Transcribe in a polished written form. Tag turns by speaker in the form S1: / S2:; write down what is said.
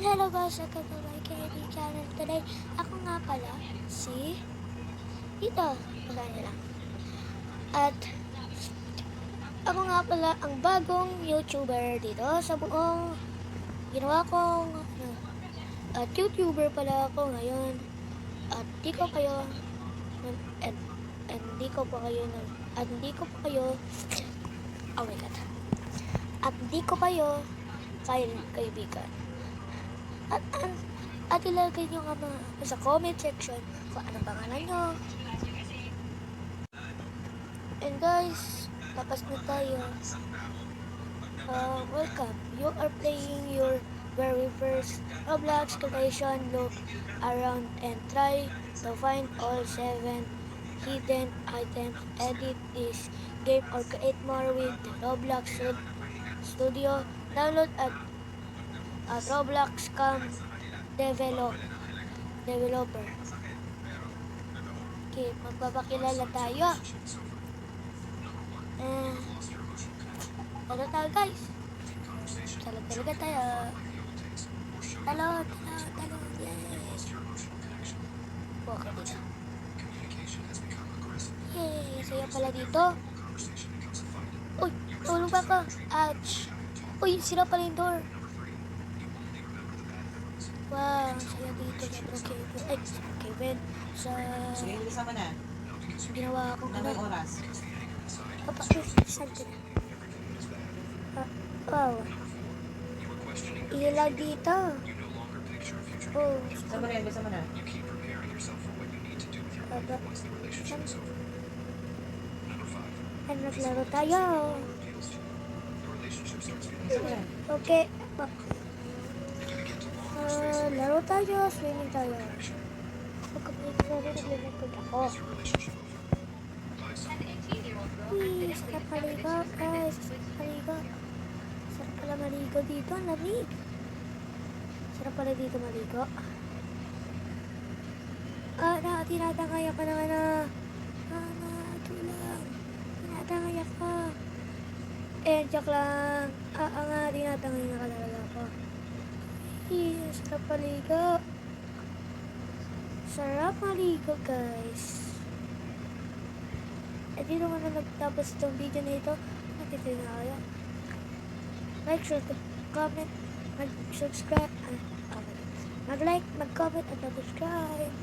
S1: Hello guys, welcome to my KD channel today. Ako nga pala, si Tito. Pagkanya lang. At ako nga pala ang bagong YouTuber dito sa buong ginawa kong at YouTuber pala ako ngayon. At di ko kayo hindi ko pa kayo oh my god. At di ko kayo kaibigan. At ilagay nyo nga sa comment section kung anong pangalan nyo. And guys, tapos na tayo. Welcome. You are playing your very first Roblox creation. Look around and try to find all 7 hidden items. Edit this game or create more with the Roblox Studio. Download at Roblox developer. Okay, magpapakilala tayo. Talo tayo guys. Talo talaga tayo. Talo. Yes. Buka dito. Yay, saya pala dito. Uy, tulong ba ka? Ouch. Uy, sira pala yung door. Wow, saya dito. Kevin.
S2: Sige, ilisa mo na.
S1: Ginawa akong
S2: Ilang oras?
S1: Wow. Ilaw dito. Oh.
S2: Ilisa mo na, ilisa mo na.
S1: Naglaro tayo.
S2: Ilisa mo na.
S1: Okay. Laro tayo. Swimming tayo. Naglalakad ako. Sarap maligo, guys. Sarap pala maligo dito. Ang lamig. Sarap pala dito maligo. Tinatangay ako ng tulang. Tinatangay ako. Joke lang. Tinatangay na talaga ako. Sarap maligo. Sarap maligo, guys. At dito mo na nagtapos itong video na ito. Nakita na kayo. Like, share, comment, mag-subscribe. Mag-like, mag-comment, at mag-subscribe.